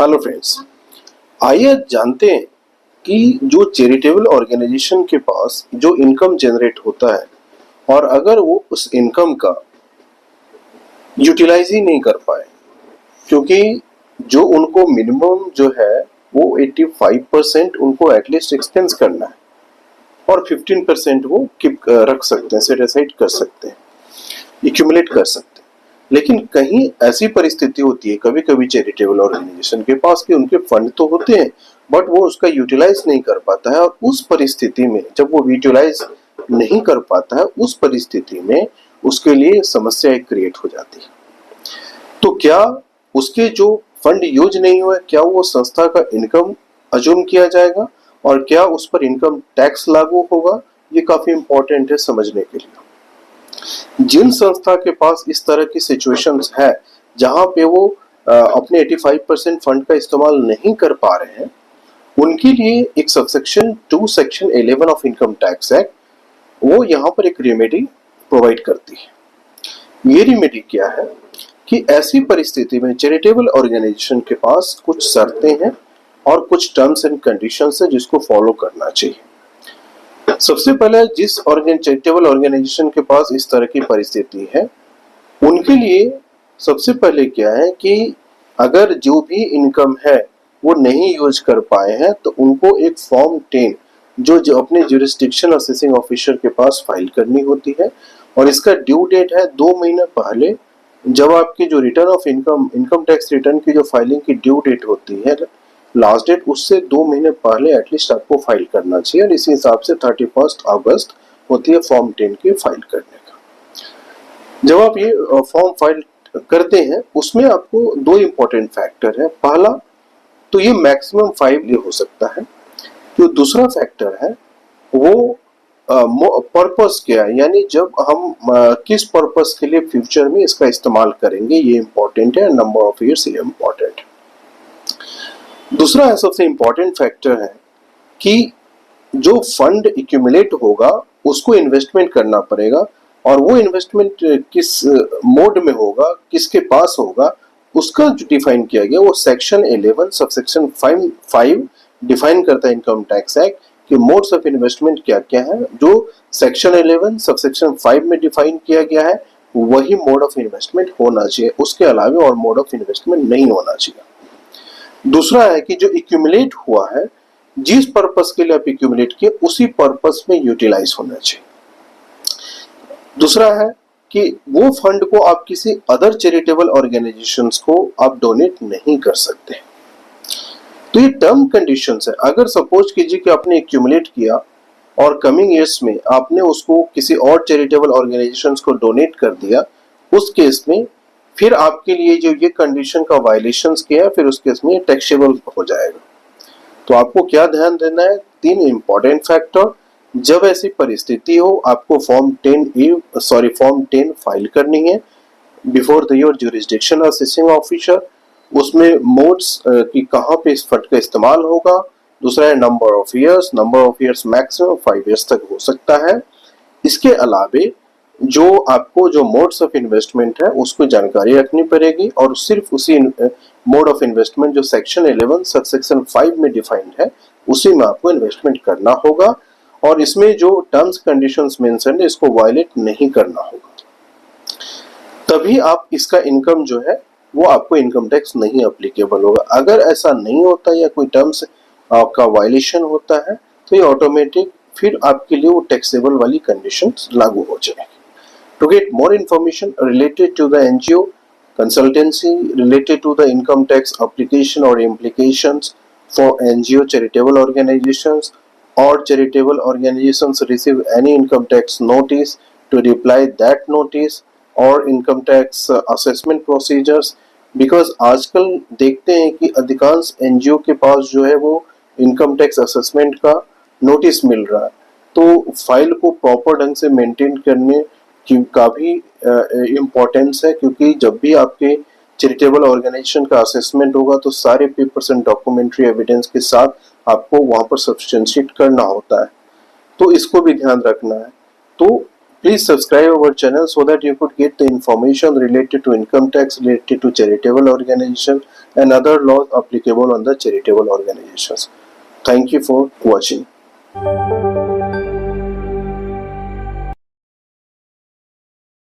Hello friends, आइए आज जानते हैं कि जो चैरिटेबल ऑर्गेनाइजेशन के पास जो इनकम जनरेट होता है और अगर वो उस इनकम का यूटिलाइज ही नहीं कर पाए, क्योंकि जो उनको मिनिमम जो है वो 85% उनको एटलीस्ट एक्सपेंस करना है और 15% वो कीप रख सकते हैं, सेट असाइड कर सकते हैं, एक्यूमुलेट कर सकते हैं। लेकिन कहीं ऐसी परिस्थिति होती है कभी कभी चैरिटेबल ऑर्गेनाइजेशन के पास कि उनके फंड तो होते हैं बट वो उसका यूटिलाइज नहीं कर पाता है, और उस परिस्थिति में जब वो यूटिलाइज नहीं कर पाता है उस परिस्थिति में उसके लिए समस्या क्रिएट हो जाती है। तो क्या उसके जो फंड यूज नहीं हुए, क्या वो संस्था का इनकम अज्यूम किया जाएगा और क्या उस पर इनकम टैक्स लागू होगा? ये काफी इंपॉर्टेंट है समझने के लिए। जिन संस्था के पास इस तरह की सिचुएशंस है जहां पे वो अपने 85% फंड का इस्तेमाल नहीं कर पा रहे हैं, उनके लिए एक subsection 2 section 11 of income tax act वो यहाँ पर एक रेमेडी प्रोवाइड करती है। ये रेमेडी क्या है कि ऐसी परिस्थिति में चैरिटेबल ऑर्गेनाइजेशन के पास कुछ शर्तें हैं और कुछ टर्म्स एंड कंडीशंस है जिसको फॉलो करना चाहिए। सबसे पहले जिस चैरिटेबल ऑर्गेनाइजेशन के पास इस तरह की परिस्थिति है उनके लिए सबसे पहले क्या है कि अगर जो भी इनकम है वो नहीं यूज कर पाए हैं तो उनको एक फॉर्म 10 जो अपने ज्यूरिसडिक्शन असेसिंग ऑफिसर के पास फाइल करनी होती है, और इसका ड्यू डेट है 2 महीने पहले। जब आपकी जो return of income tax return की जो फाइलिंग की ड्यू डेट होती है लास्ट डेट, उससे 2 महीने पहले एटलीस्ट आपको फाइल करना चाहिए, और इसी हिसाब से 31 अगस्त होती है फॉर्म 10 की फाइल करने का। जब आप ये फॉर्म फाइल करते हैं उसमें आपको 2 इंपॉर्टेंट फैक्टर है। पहला तो ये मैक्सिमम 5 ये हो सकता है। जो दूसरा फैक्टर है वो पर्पस क्या है, यानी जब हम किस पर्पस के लिए फ्यूचर में इसका इस्तेमाल करेंगे, ये इंपॉर्टेंट है। नंबर ऑफ ईयर्स ये इंपॉर्टेंट है। दूसरा है सबसे इंपॉर्टेंट फैक्टर है कि जो फंड एक्यूमुलेट होगा उसको इन्वेस्टमेंट करना पड़ेगा, और वो इन्वेस्टमेंट किस मोड में होगा, किसके पास होगा, उसका जो डिफाइन किया गया वो सेक्शन 11 सबसेक्शन 5 डिफाइन करता है इनकम टैक्स एक्ट कि मोड्स ऑफ इन्वेस्टमेंट क्या क्या है। जो सेक्शन 11 सबसेक्शन 5 में डिफाइन किया गया है वही मोड ऑफ इन्वेस्टमेंट होना चाहिए, उसके अलावा और मोड ऑफ इन्वेस्टमेंट नहीं होना चाहिए। दूसरा है कि जो एक्यूमुलेट हुआ है जिस पर्पस के लिए आप एक्यूमुलेट किए उसी पर्पस में यूटिलाइज होना चाहिए। दूसरा है कि वो फंड को आप किसी अदर चैरिटेबल ऑर्गेनाइजेशंस को आप डोनेट नहीं कर सकते। तो ये टर्म कंडीशंस है। अगर सपोज कीजिए कि आपने एक्यूमुलेट किया और कमिंग ईयर्स में आपने उसको किसी और चैरिटेबल ऑर्गेनाइजेशंस को डोनेट कर दिया, उस केस में फिर आपके लिए जो ये कंडीशन का वायलेशंस किया फिर उस केस में टैक्सेबल हो जाएगा। तो आपको क्या ध्यान देना है? 3 इंपॉर्टेंट फैक्टर। जब ऐसी परिस्थिति हो आपको फॉर्म 10 फाइल करनी है before the your jurisdiction assessing officer. उसमें मोड्स की कहाँ पे इस फंड का इस्तेमाल होगा। दूसरा है number of years maximum 5 years तक हो सकता है। इसके अलावे जो आपको जो मोड्स ऑफ इन्वेस्टमेंट है उसको जानकारी रखनी पड़ेगी, और सिर्फ उसी मोड ऑफ इन्वेस्टमेंट जो सेक्शन 11 सबसेक्शन 5 में डिफाइंड है उसी में आपको इन्वेस्टमेंट करना होगा, और इसमें जो टर्म्स कंडीशंस मेंशन है इसको वायलेट नहीं करना होगा। तभी आप इसका इनकम जो है वो आपको इनकम टैक्स नहीं एप्लीकेबल होगा। अगर ऐसा नहीं होता या कोई टर्म्स का वायलेशन होता है तो ये ऑटोमेटिक फिर आपके लिए वो टैक्सेबल वाली कंडीशंस लागू हो जाएगी। To get more information related to the NGO consultancy, related to the income tax application or implications for NGO charitable organizations, or charitable organizations receive any income tax notice, to reply that notice or income tax assessment procedures, because आजकल देखते हैं कि अधिकांश NGO के पास जो है वो income tax assessment का नोटिस मिल रहा है, तो फाइल को प्रॉपर ढंग से मेंटेन करने की काफ़ी इम्पोर्टेंस है, क्योंकि जब भी आपके चैरिटेबल ऑर्गेनाइजेशन का असेसमेंट होगा तो सारे पेपर्स एंड डॉक्यूमेंट्री एविडेंस के साथ आपको वहाँ पर सब्सटेंशिएट करना होता है, तो इसको भी ध्यान रखना है। तो please subscribe our channel so that you could get the information related to income tax, related to charitable organization, and other laws applicable on the charitable organizations. Thank you for watching.